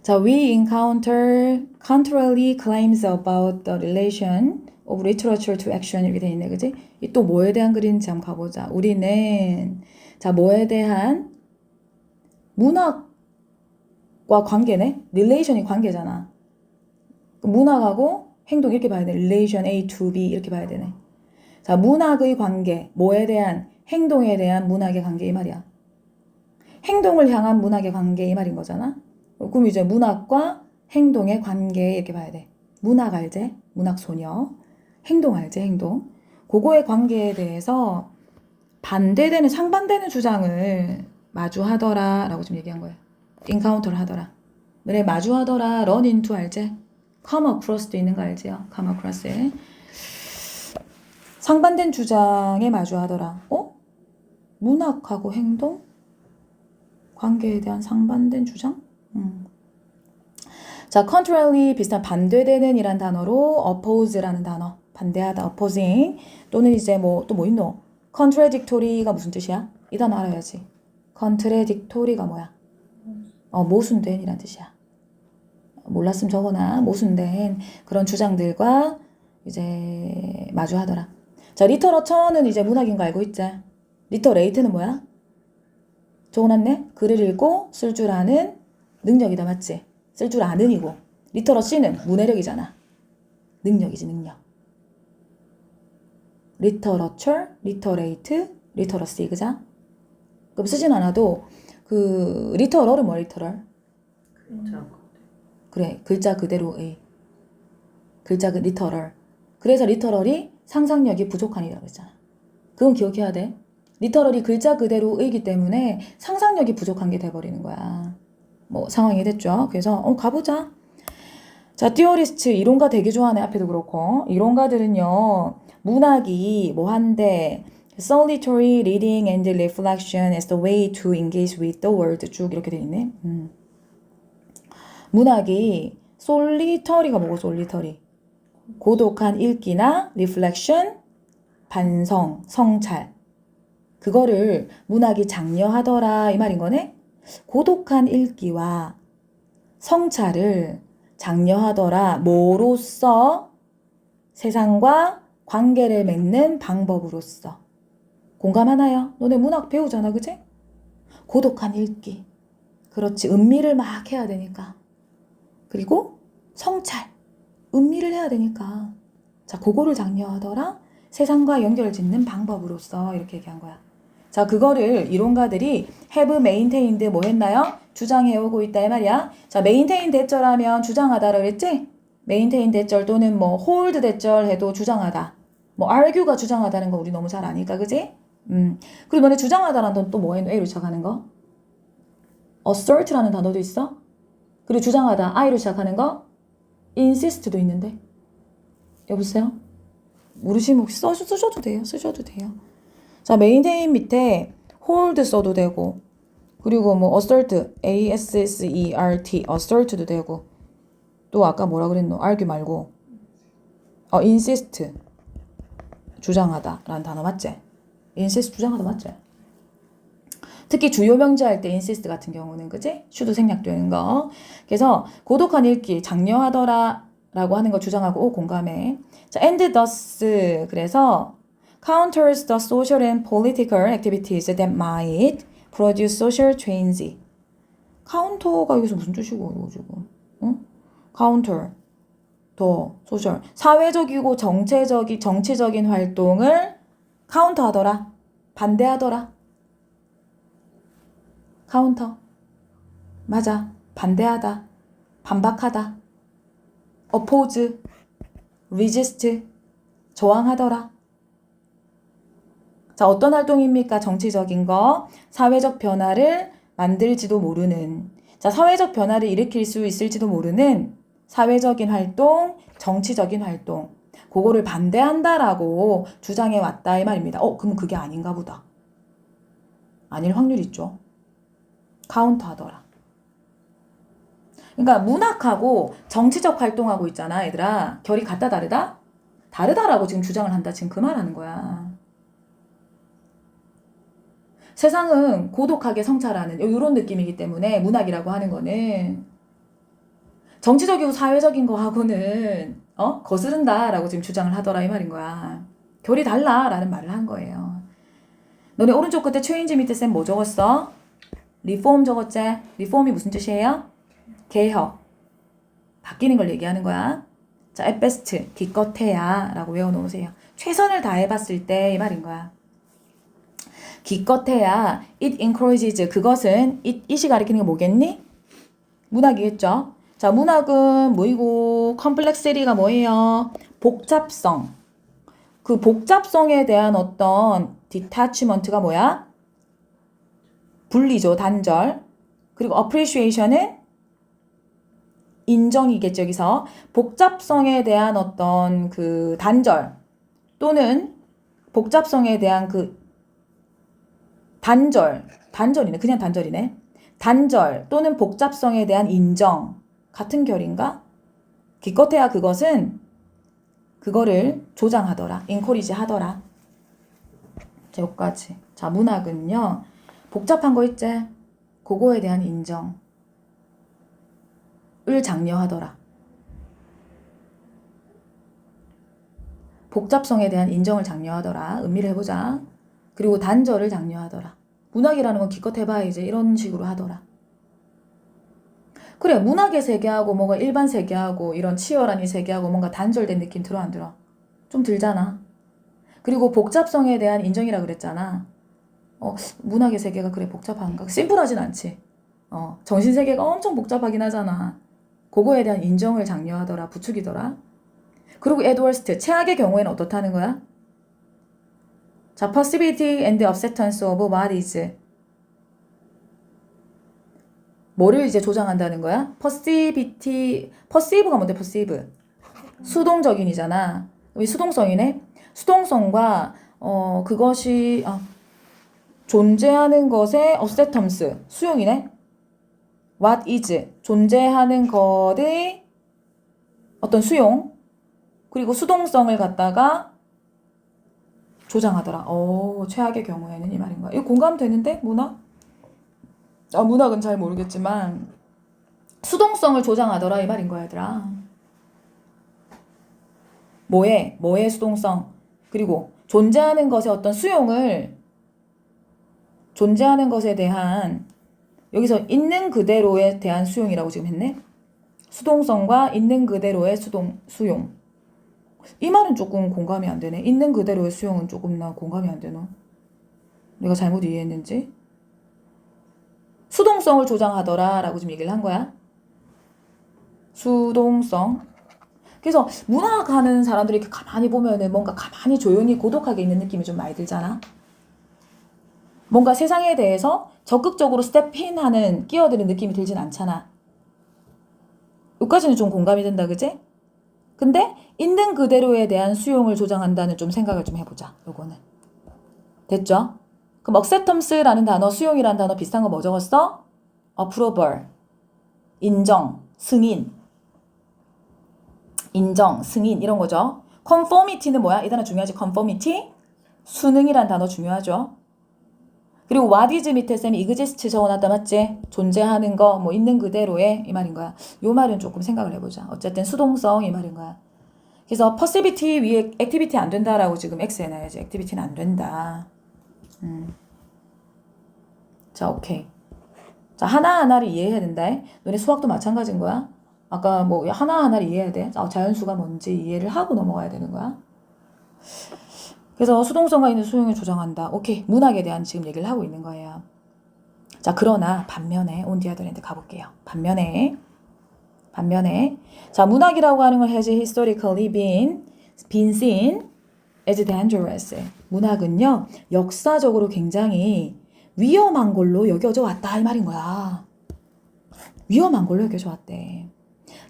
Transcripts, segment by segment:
자, we encounter contrary claims about the relation of literature to action 이렇게 돼 있네, 그지? 이 또 뭐에 대한 글인지 한번 가보자. 우리는 자, 뭐에 대한 문학과 관계네? relation이 관계잖아. 문학하고 행동 이렇게 봐야 돼. relation A to B 이렇게 봐야 되네. 자, 문학의 관계, 뭐에 대한 행동에 대한 문학의 관계 이 말이야. 행동을 향한 문학의 관계 이 말인 거잖아. 그럼 이제 문학과 행동의 관계 이렇게 봐야 돼. 문학 알제? 문학 소녀. 행동 알제? 행동. 그거의 관계에 대해서 반대되는 상반되는 주장을 마주하더라 라고 좀 얘기한 거야. 인카운터를 하더라. 그래 마주하더라. run into 알제? come across도 있는 거 알지요? come across에. 상반된 주장에 마주하더라. 문학하고 행동? 관계에 대한 상반된 주장? 자, contrarily 비슷한 반대되는 이란 단어로 oppose라는 단어. 반대하다, opposing. 또는 이제 또 뭐 있노? contradictory가 무슨 뜻이야? 이 단어 알아야지. contradictory가 뭐야? 모순된 이란 뜻이야. 몰랐으면 적어놔. 모순된 그런 주장들과 이제 마주하더라. 자, 리터러처는 이제 문학인 거 알고 있지? 리터레이트는 뭐야? 적어놨네? 글을 읽고 쓸 줄 아는 능력이다, 맞지? 쓸 줄 아는 이고. 리터러시는 문해력이잖아. 능력이지, 능력. 리터러처, 리터레이트, 리터러시, 그자? 그럼 쓰진 않아도 그 리터럴은 뭐야, 리터럴? 그래, 글자 그대로의. 글자 리터럴. 그래서 리터럴이 상상력이 부족한 이라고 했잖아. 그건 기억해야 돼. 리터럴이 글자 그대로이기 때문에 상상력이 부족한 게 돼버리는 거야. 상황이 됐죠. 그래서 가보자. 자, 띠어리스트 이론가 되게 좋아하네. 앞에도 그렇고. 이론가들은요. 문학이 한데 solitary reading and reflection as the way to engage with the world 쭉 이렇게 돼 있네. 문학이 솔리터리가 뭐고 솔리터리? 고독한 읽기나 reflection, 반성, 성찰. 그거를 문학이 장려하더라 이 말인 거네. 고독한 읽기와 성찰을 장려하더라. 뭐로써? 세상과 관계를 맺는 방법으로서. 공감하나요? 너네 문학 배우잖아, 그치? 고독한 읽기. 그렇지, 음미를 막 해야 되니까. 그리고 성찰. 음미를 해야 되니까. 자, 그거를 장려하더라. 세상과 연결을 짓는 방법으로서 이렇게 얘기한 거야. 자, 그거를 이론가들이 have maintained 뭐 했나요? 주장해오고 있다 이 말이야. 자, maintain 대절하면 주장하다라 그랬지? maintain 대절 또는 hold 대절 해도 주장하다. argue가 주장하다는 거 우리 너무 잘 아니까, 그지? 그리고 너네 주장하다라는 건 또 뭐해? A로 시작하는 거? assert라는 단어도 있어? 그리고 주장하다, I로 시작하는 거? insist도 있는데. 여보세요? 모르시면 혹시 쓰셔도 돼요. 쓰셔도 돼요. 자, maintain 밑에 hold 써도 되고, 그리고 assert, A-S-S-E-R-T, assert도 되고, 또 아까 뭐라 그랬노? argue 말고, insist, 주장하다 라는 단어 맞지? insist 주장하다 맞지? 특히 주요 명제할 때 insist 같은 경우는 그지? should 생략되는 거. 그래서 고독한 읽기 장려하더라 라고 하는 거 주장하고 공감해. 자, and thus 그래서 counters the social and political activities that might produce social change. 카운터가 여기서 무슨 뜻이고 이거 지금? 응? counter 더 소셜 사회적이고 정치적인 활동을 카운터하더라. 반대하더라. 카운터. 맞아. 반대하다. 반박하다. oppose, resist, 저항하더라. 자, 어떤 활동입니까? 정치적인 거. 사회적 변화를 만들지도 모르는. 자, 사회적 변화를 일으킬 수 있을지도 모르는 사회적인 활동, 정치적인 활동. 그거를 반대한다라고 주장해 왔다 이 말입니다. 그럼 그게 아닌가 보다. 아닐 확률 있죠. 카운터하더라. 그러니까 문학하고 정치적 활동하고 있잖아, 얘들아. 결이 같다 다르다? 다르다라고 지금 주장을 한다. 지금 그 말하는 거야. 세상은 고독하게 성찰하는 이런 느낌이기 때문에 문학이라고 하는 거는 정치적이고 사회적인 거하고는 거스른다라고 지금 주장을 하더라 이 말인 거야. 결이 달라라는 말을 한 거예요. 너네 오른쪽 끝에 change 밑에 쌤 뭐 적었어? 리폼 적었지? 리폼이 무슨 뜻이에요? 개혁. 바뀌는 걸 얘기하는 거야. 자, at best, 기껏해야 라고 외워놓으세요. 최선을 다해봤을 때 이 말인 거야. 기껏해야 it encourages, 그것은 it이 가리키는 게 뭐겠니? 문학이겠죠? 자, 문학은 뭐이고 complexity가 뭐예요? 복잡성. 그 복잡성에 대한 어떤 detachment가 뭐야? 분리죠, 단절. 그리고 appreciation은 인정이겠죠, 여기서. 복잡성에 대한 어떤 그 단절 또는 복잡성에 대한 그 단절이네. 그냥 단절이네. 단절 또는 복잡성에 대한 인정. 같은 결인가? 기껏해야 그거를 조장하더라. encourage 하더라. 자, 여기까지. 자, 문학은요. 복잡한 거 있지? 그거에 대한 인정을 장려하더라. 복잡성에 대한 인정을 장려하더라. 음미를 해보자. 그리고 단절을 장려하더라. 문학이라는 건 기껏 해봐야 이제 이런 식으로 하더라. 그래, 문학의 세계하고 뭔가 일반 세계하고 이런 치열한 이 세계하고 뭔가 단절된 느낌 들어 안 들어? 좀 들잖아. 그리고 복잡성에 대한 인정이라 그랬잖아. 문학의 세계가 그래 복잡한가? 심플하진 않지. 정신 세계가 엄청 복잡하긴 하잖아. 그거에 대한 인정을 장려하더라. 부추기더라. 그리고 에드워스트, 최악의 경우에는 어떻다는 거야? 자, possibility and acceptance of what is. 뭐를 이제 조장한다는 거야? perceive가 뭔데, perceive? 수동적인이잖아. 이 수동성이네? 수동성과, 그것이, 존재하는 것의 acceptance, 수용이네? what is, 존재하는 것의 어떤 수용, 그리고 수동성을 갖다가 조장하더라. 최악의 경우에는 이 말인 거야. 이거 공감되는데? 문학? 문학은 잘 모르겠지만 수동성을 조장하더라 이 말인 거야, 얘들아. 뭐의 수동성? 그리고 존재하는 것의 어떤 수용을 존재하는 것에 대한 여기서 있는 그대로에 대한 수용이라고 지금 했네. 수동성과 있는 그대로의 수용. 이 말은 조금 공감이 안 되네. 있는 그대로의 수용은 조금 나 공감이 안 되노. 내가 잘못 이해했는지. 수동성을 조장하더라 라고 지금 얘기를 한 거야. 수동성. 그래서 문학하는 사람들이 이렇게 가만히 보면은 뭔가 가만히 조용히 고독하게 있는 느낌이 좀 많이 들잖아. 뭔가 세상에 대해서 적극적으로 스텝인하는 끼어드는 느낌이 들진 않잖아. 여기까지는 좀 공감이 된다, 그지? 근데 있는 그대로에 대한 수용을 조장한다는 좀 생각을 좀 해보자. 요거는 됐죠? 그럼 acceptance라는 단어, 수용이라는 단어 비슷한 거 뭐 적었어? approval, 인정, 승인 이런 거죠. conformity는 뭐야? 이 단어 중요하지. conformity, 수능이란 단어 중요하죠. 그리고 what is 밑에 쌤이 exist 적어놨다 맞지? 존재하는 거, 뭐 있는 그대로의 이 말인 거야. 요 말은 조금 생각을 해보자. 어쨌든 수동성 이 말인 거야. 그래서 possibility 위에 activity 안 된다라고 지금 X 해놔야지. activity는 안 된다. 자, 오케이. 자, 하나하나를 이해해야 된다. 너네 수학도 마찬가지인 거야. 아까 뭐 하나하나를 이해해야 돼. 자연수가 뭔지 이해를 하고 넘어가야 되는 거야. 그래서 수동성과 있는 수용을 조정한다. 오케이. 문학에 대한 지금 얘기를 하고 있는 거예요. 자, 그러나 반면에 on the other hand 가볼게요. 반면에 자, 문학이라고 하는 걸 has historically been seen as dangerous. 문학은요, 역사적으로 굉장히 위험한 걸로 여겨져 왔다 이 말인 거야. 위험한 걸로 여겨져 왔대.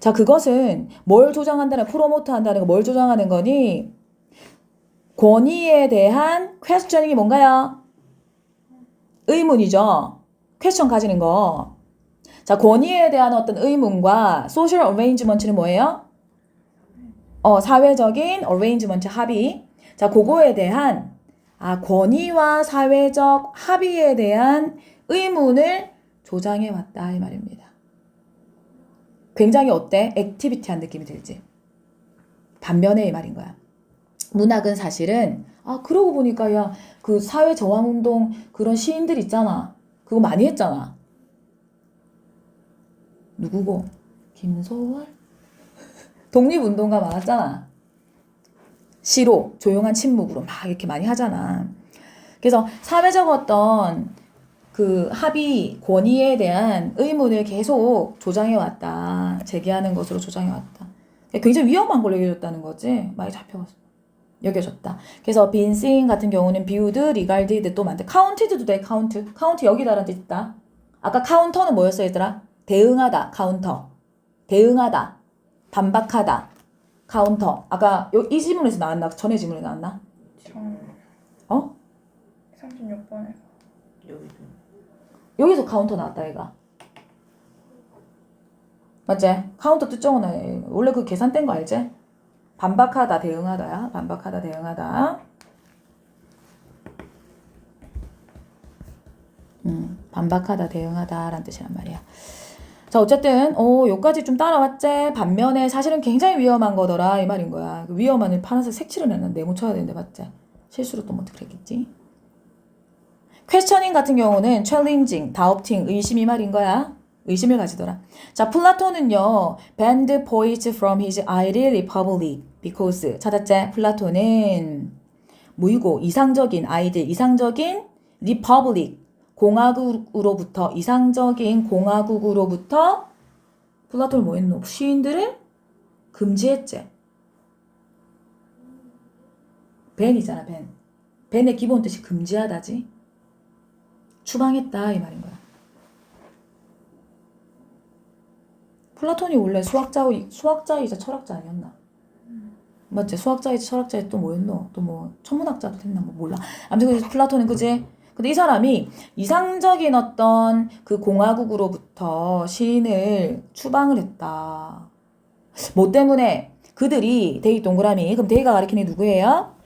자, 그것은 뭘 조장한다는, 프로모트한다는 거, 뭘 조장하는 거니? 권위에 대한 questioning이 뭔가요? 의문이죠. 퀘스천 가지는 거. 자, 권위에 대한 어떤 의문과 social arrangement는 뭐예요? 사회적인 arrangement, 합의. 자, 그거에 대한 권위와 사회적 합의에 대한 의문을 조장해 왔다 이 말입니다. 굉장히 어때? 액티비티한 느낌이 들지. 반면에 이 말인 거야. 문학은 사실은 그러고 보니까 야 그 사회 저항 운동 그런 시인들 있잖아. 그거 많이 했잖아. 누구고? 김소월? 독립운동가 많았잖아. 시로 조용한 침묵으로 막 이렇게 많이 하잖아. 그래서 사회적 어떤 그 합의 권위에 대한 의문을 계속 조장해왔다. 제기하는 것으로 조장해왔다. 굉장히 위험한 걸 여겨줬다는 거지. 많이 잡혀갔어. 여겨졌다. 그래서 been seen 같은 경우는 viewed, regarded 또 많대. counted도 돼. count 여기다라는 뜻 있다. 아까 counter는 뭐였어 얘들아? 대응하다. counter. 대응하다. 반박하다. counter. 아까 이 지문에서 나왔나? 전에 지문에 나왔나? 36번에서 여기서 카운터 나왔다 얘가. 맞지? 카운터 뜻 적어놔. 원래 그 계산된 거 알지? 반박하다 대응하다야. 반박하다 대응하다. 반박하다 대응하다 라는 뜻이란 말이야. 자 어쨌든 요까지 좀 따라왔지. 반면에 사실은 굉장히 위험한 거더라 이 말인 거야. 위험한을 파란색 색칠을 했는데 네모 쳐야 되는데 맞지? 실수로 또 못 그랬겠지. 퀘스처닝 같은 경우는 챌린징, 다우팅, 의심 이 말인 거야. 의심을 가지더라. 자, 플라톤은요. banned poets from his ideal republic because 찾았지? 플라톤은 무이고 이상적인 아이들, 이상적인 republic 공화국으로부터 이상적인 공화국으로부터 플라톤은 뭐 했노? 시인들을 금지했지. 밴이잖아, 밴. 밴의 기본 뜻이 금지하다지. 추방했다 이 말인 거야. 플라톤이 원래 수학자이자 철학자 아니었나? 맞지? 수학자이자 철학자이 또 뭐였노? 또 뭐 천문학자도 됐나? 뭐 몰라. 아무튼 플라톤은 그지? 근데 이 사람이 이상적인 어떤 그 공화국으로부터 시인을 추방을 했다. 뭐 때문에? 그들이 데이 동그라미. 그럼 데이가 가리키는 누구예요?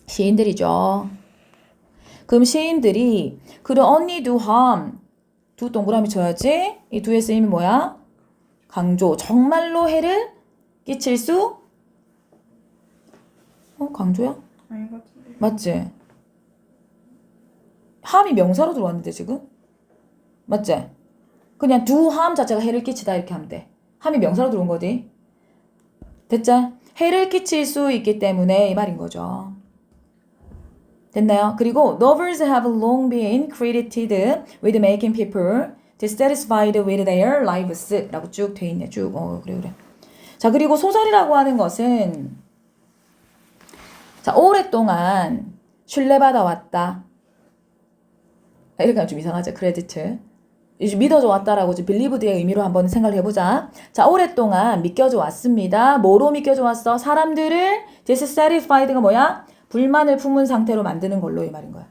시인들이죠. 그럼 시인들이 그를 only do harm 두 동그라미 쳐야지. 이 두의 쓰임이 뭐야? 강조. 정말로 해를 끼칠 수? 강조야? 아닌 것 같은데. 맞지? harm이 명사로 들어왔는데 지금? 맞지? 그냥 do harm 자체가 해를 끼치다 이렇게 하면 돼. harm이 명사로 들어온 거지. 됐지? 해를 끼칠 수 있기 때문에 이 말인 거죠. 됐나요? 그리고 novels have long been credited with making people dissatisfied with their lives 라고 쭉 돼 있네. 쭉. 그래. 자, 그리고 소설이라고 하는 것은 자, 오랫동안 신뢰받아 왔다. 이렇게 하면 좀 이상하죠. 크레디트. 믿어져 왔다라고 지금 believed의 의미로 한번 생각을 해보자. 자, 오랫동안 믿겨져 왔습니다. 뭐로 믿겨져 왔어? 사람들을 dissatisfied가 뭐야? 불만을 품은 상태로 만드는 걸로 이 말인 거야.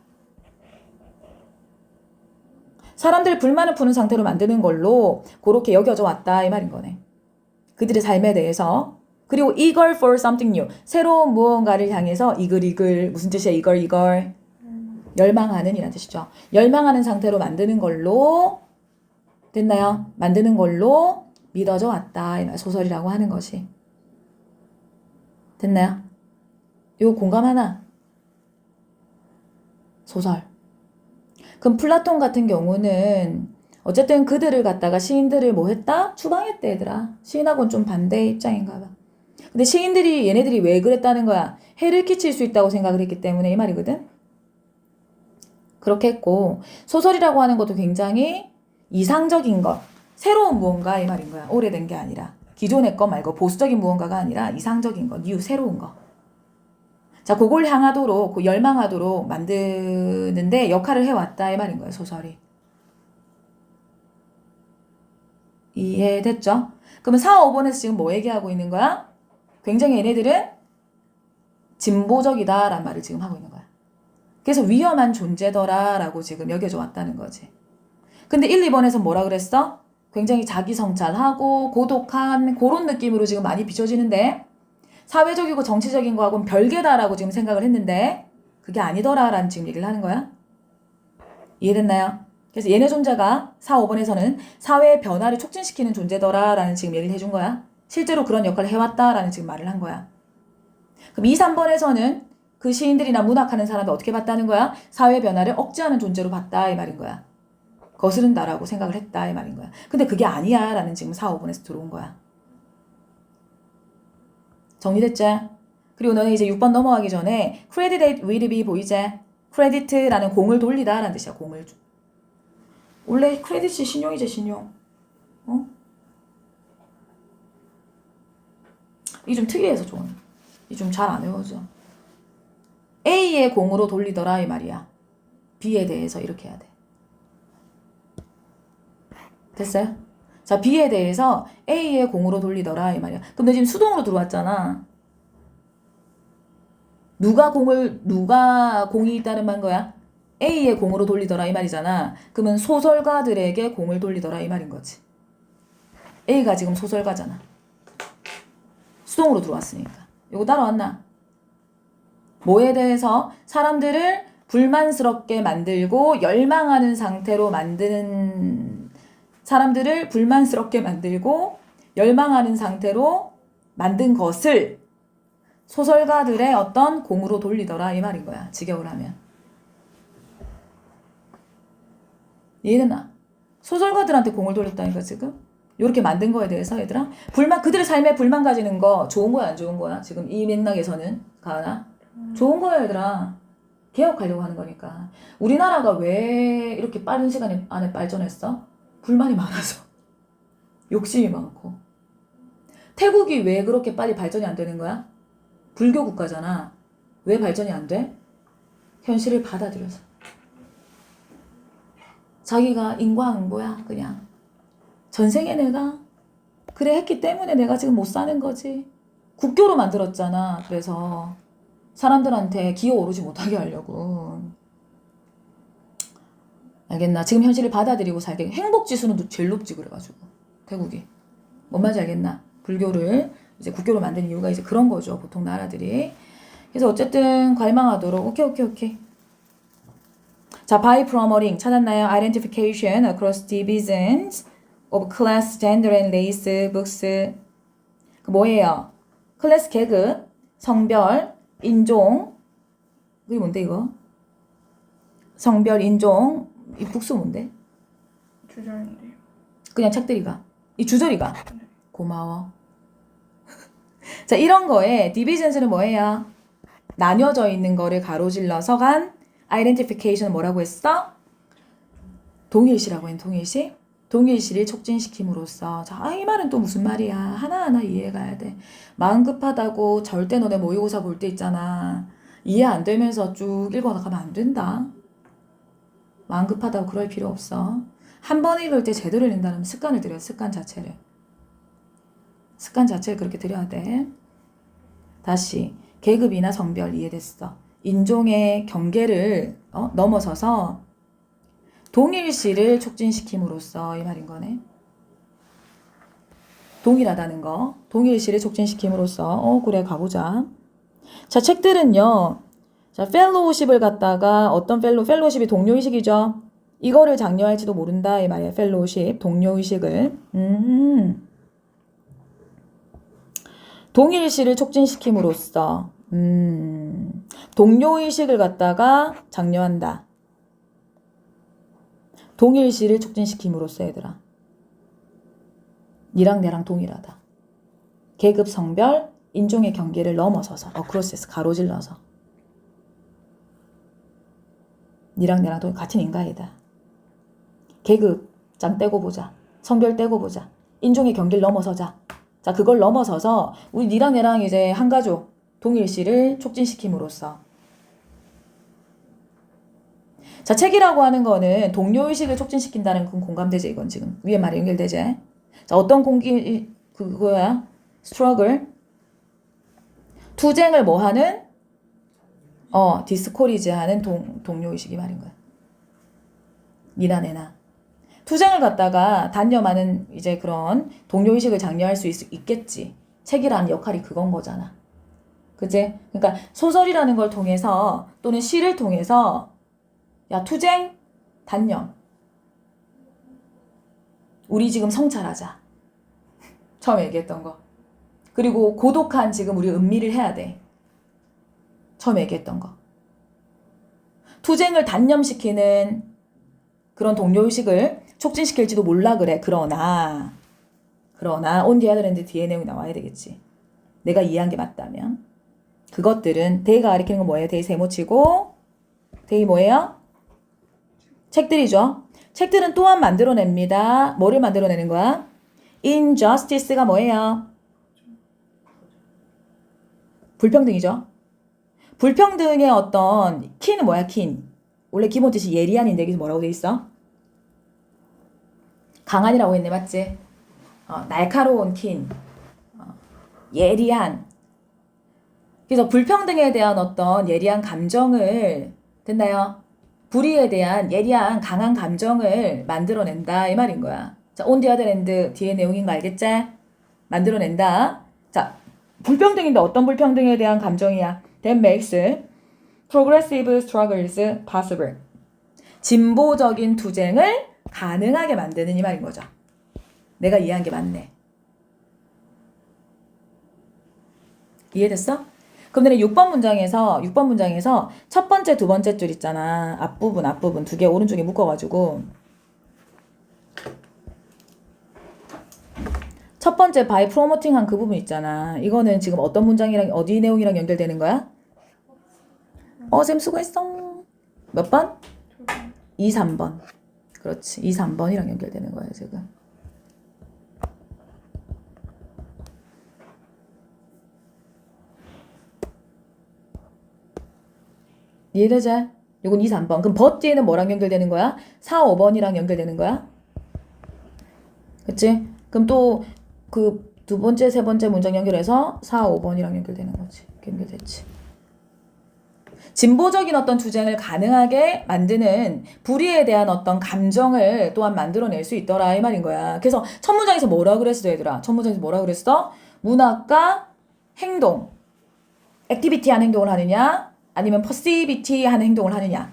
사람들 불만을 푸는 상태로 만드는 걸로 그렇게 여겨져 왔다 이 말인 거네. 그들의 삶에 대해서. 그리고 eager for something new. 새로운 무언가를 향해서 이글 무슨 뜻이야? 이걸 열망하는 이란 뜻이죠. 열망하는 상태로 만드는 걸로 됐나요? 만드는 걸로 믿어져 왔다. 소설이라고 하는 것이. 됐나요? 이거 공감하나? 소설. 그럼 플라톤 같은 경우는 어쨌든 그들을 갖다가 시인들을 뭐 했다? 추방했대 얘들아. 시인하고는 좀 반대 입장인가 봐. 근데 시인들이 얘네들이 왜 그랬다는 거야? 해를 끼칠 수 있다고 생각을 했기 때문에 이 말이거든. 그렇게 했고 소설이라고 하는 것도 굉장히 이상적인 것, 새로운 무언가 이 말인 거야. 오래된 게 아니라 기존의 거 말고 보수적인 무언가가 아니라 이상적인 거, 뉴 새로운 거. 자, 그걸 향하도록, 열망하도록 만드는데 역할을 해왔다 이 말인 거예요, 소설이. 이해됐죠? 그러면 4, 5번에서 지금 뭐 얘기하고 있는 거야? 굉장히 얘네들은 진보적이다 라는 말을 지금 하고 있는 거야. 그래서 위험한 존재더라 라고 지금 여겨져 왔다는 거지. 근데 1, 2번에서 뭐라 그랬어? 굉장히 자기 성찰하고 고독한 그런 느낌으로 지금 많이 비춰지는데 사회적이고 정치적인 거하고는 별개다라고 지금 생각을 했는데 그게 아니더라라는 지금 얘기를 하는 거야. 이해됐나요? 그래서 얘네 존재가 4, 5번에서는 사회의 변화를 촉진시키는 존재더라라는 지금 얘기를 해준 거야. 실제로 그런 역할을 해왔다라는 지금 말을 한 거야. 그럼 2, 3번에서는 그 시인들이나 문학하는 사람들 어떻게 봤다는 거야? 사회 변화를 억제하는 존재로 봤다 이 말인 거야. 거스른다라고 생각을 했다 이 말인 거야. 근데 그게 아니야 라는 지금 4, 5번에서 들어온 거야. 정리됐지? 그리고 너는 이제 6번 넘어가기 전에 credited will be 보이지? credit라는 공을 돌리다 라는 뜻이야. 공을. 원래 크레딧이 신용이지 신용. 어? 이 좀 특이해서 좀. 이 좀 잘 안 외워져. A의 공으로 돌리더라 이 말이야. B에 대해서 이렇게 해야 돼. 됐어요? 자, B에 대해서 A의 공으로 돌리더라 이 말이야. 그럼 너 지금 수동으로 들어왔잖아. 누가 공이 있다는 말 거야? A의 공으로 돌리더라 이 말이잖아. 그러면 소설가들에게 공을 돌리더라 이 말인 거지. A가 지금 소설가잖아. 수동으로 들어왔으니까. 이거 따라왔나? 뭐에 대해서? 사람들을 불만스럽게 만들고 열망하는 상태로 만드는 사람들을 불만스럽게 만들고 열망하는 상태로 만든 것을 소설가들의 어떤 공으로 돌리더라 이 말인 거야. 직역을 하면. 이해됐나? 소설가들한테 공을 돌렸다니까 지금. 이렇게 만든 거에 대해서 얘들아 그들의 삶에 불만 가지는 거 좋은 거야 안 좋은 거야? 지금 이 맥락에서는 가나? 좋은 거야 얘들아. 개혁하려고 하는 거니까. 우리나라가 왜 이렇게 빠른 시간 안에 발전했어? 불만이 많아서. 욕심이 많고. 태국이 왜 그렇게 빨리 발전이 안 되는 거야? 불교 국가잖아. 왜 발전이 안 돼? 현실을 받아들여서. 자기가 인과응보야 그냥. 전생에 내가 그래 했기 때문에 내가 지금 못 사는 거지. 국교로 만들었잖아. 그래서 사람들한테 기어오르지 못하게 하려고. 알겠나? 지금 현실을 받아들이고 살게. 행복지수는 제일 높지 그래가지고 태국이. 뭔 말인지 알겠나? 불교를 이제 국교로 만든 이유가 이제 그런 거죠. 보통 나라들이. 그래서 어쨌든 갈망하도록. 오케이. 자, by promoting 찾았나요? Identification across divisions of class, gender and race books. 그 뭐예요? 클래스 계급, 성별, 인종. 그게 뭔데 이거? 성별, 인종. 이 북스 뭔데? 주절인데요. 그냥 책들이가. 이 주저리가. 고마워. 자, 이런 거에 divisions는 뭐예요? 나뉘어져 있는 거를 가로질러서 간 identification 뭐라고 했어? 동일시라고 했는 동일시? 동일시를 촉진시킴으로써. 자, 이 말은 또 무슨 말이야? 하나하나 이해가야 돼. 마음 급하다고 절대 너네 모의고사 볼 때 있잖아. 이해 안 되면서 쭉 읽어나가면 안 된다. 마음 급하다고 그럴 필요 없어. 한 번 읽을 때 제대로 읽는다는 습관을 들여. 습관 자체를 그렇게 들여야 돼. 다시 계급이나 성별 이해됐어. 인종의 경계를 넘어서서 동일시를 촉진시킴으로써 이 말인 거네. 동일하다는 거. 동일시를 촉진시킴으로써. 그래 가보자. 자, 책들은요. 자, 펠로우십을 갖다가 어떤 펠로우십이 동료의식이죠. 이거를 장려할지도 모른다 이 말이야. 펠로우십, 동료의식을. 동일시를 촉진시킴으로써 동료의식을 갖다가 장려한다. 동일시를 촉진시킴으로써 얘들아. 니랑 내랑 동일하다. 계급, 성별, 인종의 경계를 넘어서서 어크로스에서 가로질러서 니랑 내랑 같은 인간이다. 계급장 떼고 보자. 성별 떼고 보자. 인종의 경계를 넘어서자. 자, 그걸 넘어서서 우리 니랑 내랑 이제 한 가족 동일시를 촉진시킴으로써. 자, 책이라고 하는 거는 동료의식을 촉진시킨다는 그 공감되지 이건 지금 위에 말이 연결되지. 자, 어떤 그거야? 스트러글. 투쟁을 뭐 하는? 디스코리즈 하는 동료의식이 말인 거야. 니나 내나. 투쟁을 갖다가 단념하는 이제 그런 동료의식을 장려할 수 있겠지. 책이라는 역할이 그건 거잖아. 그치? 그러니까 소설이라는 걸 통해서 또는 시를 통해서 야, 투쟁, 단념. 우리 지금 성찰하자. 처음에 얘기했던 거. 그리고 고독한 지금 우리 은밀을 해야 돼. 처음에 얘기했던 거. 투쟁을 단념시키는 그런 동료의식을 촉진시킬지도 몰라 그래. 그러나 on the other hand 뒤에 내용이 나와야 되겠지. 내가 이해한 게 맞다면. 그것들은 데이가 가리키는 건 뭐예요? 데이 세모치고 데이 뭐예요? 책들이죠. 책들은 또한 만들어냅니다. 뭐를 만들어내는 거야? injustice가 뭐예요? 불평등이죠. 불평등의 어떤 킨은 뭐야? 킨. 원래 기본 뜻이 예리한인데 여기서 뭐라고 돼 있어? 강한이라고 했네. 맞지? 날카로운 킨. 예리한. 그래서 불평등에 대한 어떤 예리한 감정을 됐나요? 불의에 대한 예리한 강한 감정을 만들어낸다 이 말인 거야. 자, on the other hand 뒤에 내용인 거 알겠지? 만들어낸다. 자, 불평등인데 어떤 불평등에 대한 감정이야? That makes progressive struggles possible. 진보적인 투쟁을 가능하게 만드는 이 말인 거죠. 내가 이해한 게 맞네. 이해됐어? 그럼 너네 6번 문장에서 첫 번째, 두 번째 줄 있잖아. 앞부분 두 개 오른쪽에 묶어가지고 첫 번째 by promoting 한 그 부분 있잖아. 이거는 지금 어떤 문장이랑 어디 내용이랑 연결되는 거야? 쌤 수고했어. 몇 번? 2, 3번. 그렇지. 2, 3번이랑 연결되는 거야 지금. 이해되지? 요건 2, 3번. 그럼 but 뒤에는 뭐랑 연결되는 거야? 4, 5번이랑 연결되는 거야? 그치? 그럼 또 그 두 번째, 세 번째 문장 연결해서 4, 5번이랑 연결되는 거지. 연결됐지. 진보적인 어떤 투쟁을 가능하게 만드는 불의에 대한 어떤 감정을 또한 만들어낼 수 있더라 이 말인 거야. 그래서 첫 문장에서 뭐라 그랬어 얘들아? 첫 문장에서 뭐라 그랬어? 문학과 행동, 액티비티한 행동을 하느냐 아니면 퍼시비티한 행동을 하느냐,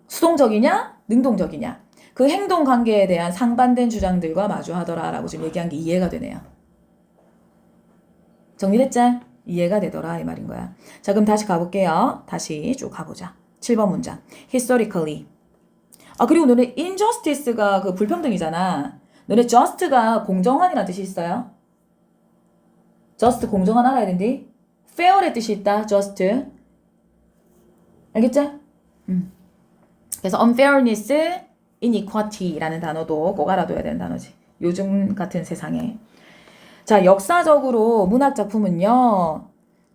수동적이냐 능동적이냐, 그 행동 관계에 대한 상반된 주장들과 마주하더라 라고 지금 얘기한 게 이해가 되네요. 정리됐지? 이해가 되더라 이 말인 거야. 자, 그럼 다시 가볼게요. 다시 쭉 가보자. 7번 문장. historically. 그리고 너네 injustice가 그 불평등이잖아. 너네 just가 공정한이라는 뜻이 있어요. just 공정한 알아야 된디. fair의 뜻이 있다. just. 알겠지? 그래서 unfairness, inequality라는 단어도 꼭 알아둬야 되는 단어지. 요즘 같은 세상에. 자, 역사적으로 문학작품은요.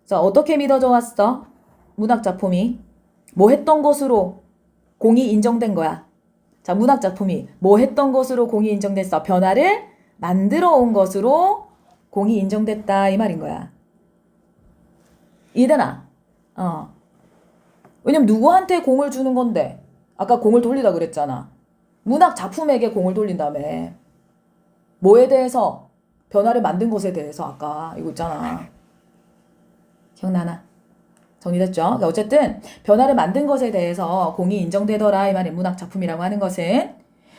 자, 어떻게 믿어져 왔어? 문학작품이 뭐 했던 것으로 공이 인정된 거야. 자, 문학작품이 뭐 했던 것으로 공이 인정됐어? 변화를 만들어 온 것으로 공이 인정됐다 이 말인 거야. 이해되나? 왜냐면 누구한테 공을 주는 건데? 아까 공을 돌리다 그랬잖아. 문학작품에게 공을 돌린다며. 뭐에 대해서? 변화를 만든 것에 대해서 아까 이거 있잖아. 기억나나? 정리됐죠? 그러니까 어쨌든 변화를 만든 것에 대해서 공이 인정되더라 이 말이 문학작품이라고 하는 것은.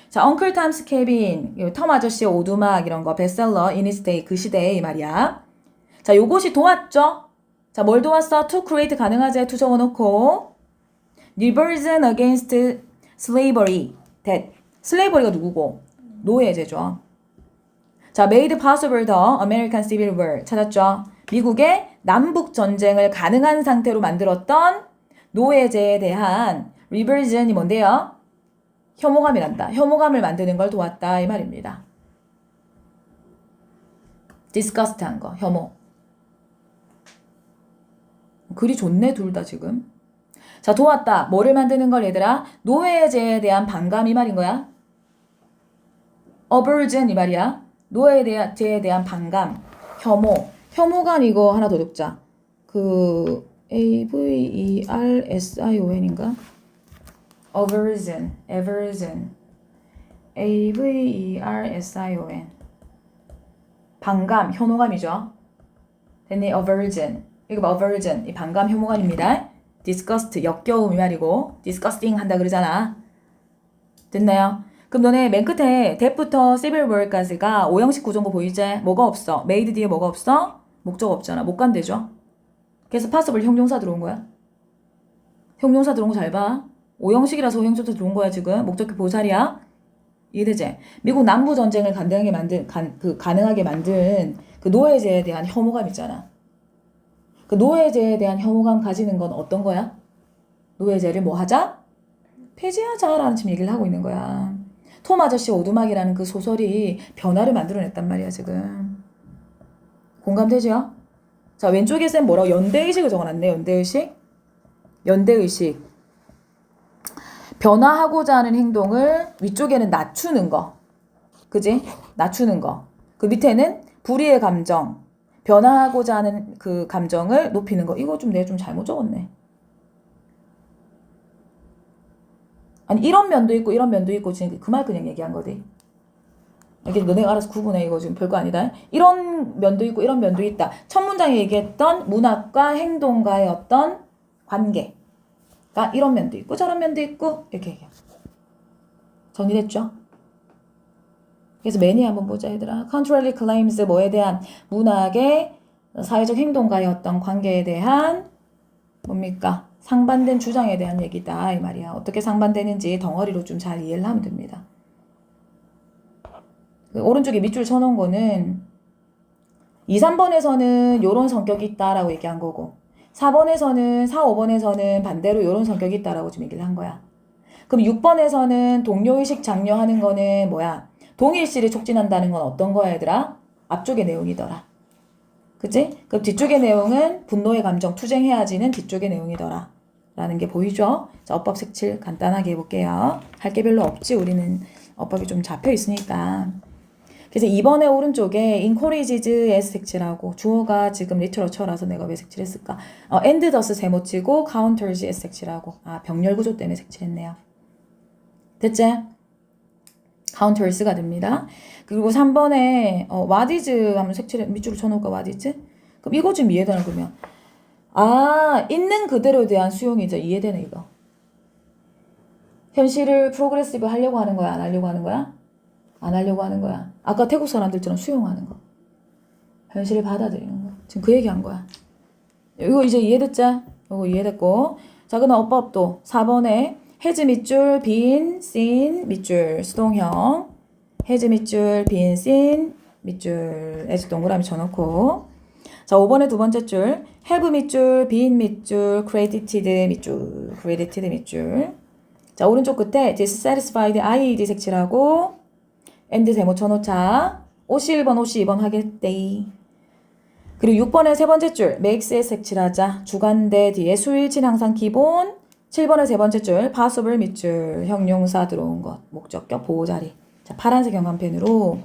자, Uncle Tom's Cabin, 톰 아저씨의 오두막 이런 거 베스트셀러 in its day 그 시대에 이 말이야. 자, 요것이 도왔죠? 자, 뭘 도왔어? To create 가능하제 투 적어놓고 Reversion against slavery that 슬레이버리가 누구고? 노예제죠. 자, made possible the American Civil War 찾았죠? 미국의 남북 전쟁을 가능한 상태로 만들었던 노예제에 대한 reversion이 뭔데요? 혐오감이란다. 혐오감을 만드는 걸 도왔다 이 말입니다. disgust한 거, 혐오. 글이 좋네 둘 다 지금. 자, 도왔다. 뭐를 만드는 걸 얘들아? 노예제에 대한 반감 이 말인 거야. aversion 이 말이야. 노예제에 대한 반감, 혐오. 혐오감 이거 하나 더 적자. 그 aversion인가? aversion. aversion. 반감, 혐오감이죠. 됐니? aversion. 이거 봐, aversion. 이 반감, 혐오감입니다. disgust, 역겨움 이 말이고 disgusting 한다 그러잖아. 됐나요? 그럼 너네 맨 끝에 that부터 civil war까지가 오형식 구조인 거 보이지? 뭐가 없어? made 뒤에 뭐가 없어? 목적 없잖아. 못 간대죠? 그래서 possible 형용사 들어온 거야. 형용사 들어온 거 잘 봐. 오형식이라서 오형식 들어온 거야 지금. 목적격 보살이야. 이해되지? 미국 남부 전쟁을 가능하게 만든 그 노예제에 대한 혐오감 있잖아. 그 노예제에 대한 혐오감 가지는 건 어떤 거야? 노예제를 뭐 하자? 폐지하자라는 지금 얘기를 하고 있는 거야. 톰 아저씨 오두막이라는 그 소설이 변화를 만들어냈단 말이야 지금. 공감되죠? 자, 왼쪽에 쌤 뭐라고? 연대의식을 적어놨네. 연대의식. 연대의식. 변화하고자 하는 행동을 위쪽에는 낮추는 거. 그지? 낮추는 거. 그 밑에는 불의의 감정. 변화하고자 하는 그 감정을 높이는 거. 이거 좀 내가 좀 잘못 적었네. 아니 이런 면도 있고 이런 면도 있고 지금 그 말 그냥 얘기한 거지. 이게 너네가 알아서 구분해. 이거 지금 별거 아니다. 이런 면도 있고 이런 면도 있다. 첫 문장에 얘기했던 문학과 행동과의 어떤 관계가 이런 면도 있고 저런 면도 있고 이렇게 얘기해. 정리됐죠? 그래서 매니 한번 보자 얘들아. Contrary claims 뭐에 대한 문학의 사회적 행동과의 어떤 관계에 대한 뭡니까? 상반된 주장에 대한 얘기다 이 말이야. 어떻게 상반되는지 덩어리로 좀 잘 이해를 하면 됩니다. 그 오른쪽에 밑줄 쳐놓은 거는 2, 3번에서는 요런 성격이 있다라고 얘기한 거고 4번에서는 4, 5번에서는 반대로 요런 성격이 있다라고 좀 얘기를 한 거야. 그럼 6번에서는 동료의식 장려하는 거는 뭐야? 동일시를 촉진한다는 건 어떤 거야 얘들아? 앞쪽의 내용이더라. 그치? 그럼 뒤쪽의 내용은 분노의 감정 투쟁해야지는 뒤쪽의 내용이더라. 라는 게 보이죠? 자, 어법 색칠 간단하게 해볼게요. 할 게 별로 없지. 우리는 어법이 좀 잡혀 있으니까. 그래서 2번의 오른쪽에 encourages S 색칠하고 주어가 지금 literature라서 내가 왜 색칠했을까? and thus 세모치고 counters S 색칠하고 병렬 구조 때문에 색칠했네요. 됐지? counters가 됩니다. 그리고 3번에 what is 하면 색칠해 밑줄을 쳐놓을까 what is? 그럼 이거 좀 이해되나 그러면? 있는 그대로에 대한 수용이 이제 이해되네 이거. 현실을 프로그레시브 하려고 하는 거야 안 하려고 하는 거야? 안 하려고 하는 거야. 아까 태국 사람들처럼 수용하는 거. 현실을 받아들이는 거. 지금 그 얘기한 거야. 이거 이제 이해됐지? 이거 이해됐고. 자, 그럼 어법도 4번에 해즈 밑줄, 빈, 씬, 밑줄, 수동형. 해즈 밑줄, 빈, 씬, 밑줄, 에즈 동그라미 쳐놓고. 자, 5번에 두 번째 줄. have 밑줄, 빈 밑줄, credited 밑줄, credited 밑줄. 자, 오른쪽 끝에 dissatisfied id 색칠하고 and 세모 쳐놓자. 51번, 52번 하겠대. 그리고 6번에 세 번째 줄 makes S 색칠하자. 주관대 뒤에 수일치는 항상 기본. 7번에 세 번째 줄 possible 밑줄 형용사 들어온 것 목적격 보호자리. 자, 파란색 형광펜으로.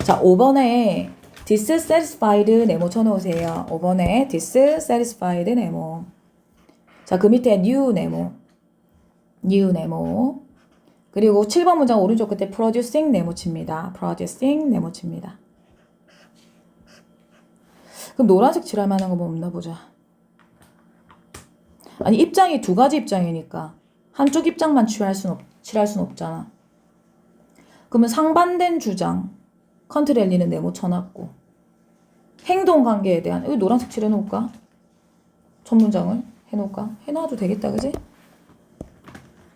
자, 5번에 dissatisfied 네모 쳐놓으세요. 5번에 dissatisfied 네모. 자, 그 밑에 new 네모. new 네모. 그리고 7번 문장 오른쪽 끝에 producing 네모 칩니다. producing 네모 칩니다. 그럼 노란색 칠할 만한 거 뭐 없나 보자. 아니 입장이 두 가지 입장이니까 한쪽 입장만 칠할 순 없잖아. 그러면 상반된 주장 컨트렐리는 네모 쳐놨고 행동 관계에 대한 여기 노란색 칠해놓을까? 첫 문장을 해놓을까? 해놔도 되겠다 그지?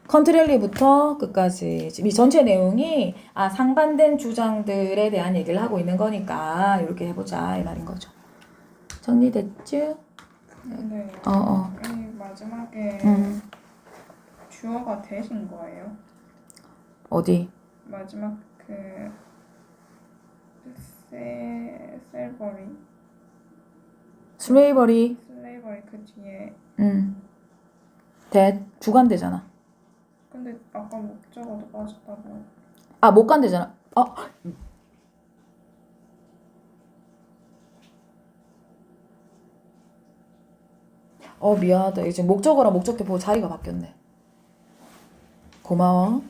컨트렐리부터 끝까지 이 전체 내용이 상반된 주장들에 대한 얘기를 하고 있는 거니까 이렇게 해보자 이 말인 거죠. 정리됐죠? 네. 이 마지막에 주어가 되신 거예요? 어디? 마지막 그 셀버리 슬레이버리 슬레이버리 그 뒤에 주관되잖아. 근데 아까 목적어도 빠졌다고. 못 간대잖아. 미안하다. 이제 목적어랑 목적격 보고 자리가 바뀌었네. 고마워.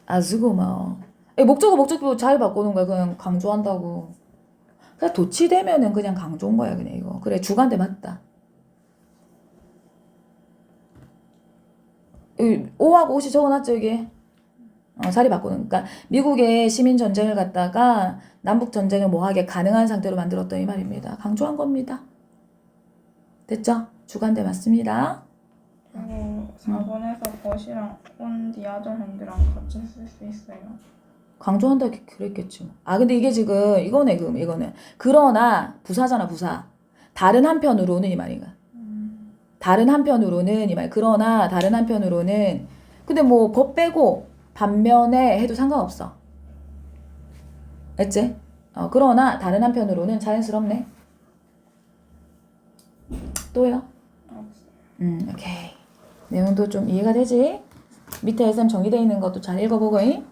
아주 고마워. 목적격 보고 자리 바꾸는 거야. 그냥 강조한다고. 그냥 도치되면은 그냥 강조인 거야. 그냥 이거. 그래, 주관대 맞다. 5하고 5이 적어놨죠, 이게? 자리 바꾸는. 그러니까 미국의 시민 전쟁을 갖다가 남북 전쟁을 뭐하게 가능한 상태로 만들었던 이 말입니다. 강조한 겁니다. 됐죠? 주관대 맞습니다. 그리고 4번에서 but이랑 on the other hand랑 같이 쓸 수 있어요. 강조한다 그랬겠지. 근데 이게 지금 이거네. 그럼 이거는 그러나 부사잖아. 부사. 다른 한편으로는 이 말이가. 다른 한편으로는 이 말. 그러나 다른 한편으로는 근데 뭐 법 빼고 반면에 해도 상관없어. 알지? 그러나 다른 한편으로는 자연스럽네. 또요? 없어요. 오케이. 내용도 좀 이해가 되지? 밑에 SM 정의되어 있는 것도 잘 읽어보고, 잉?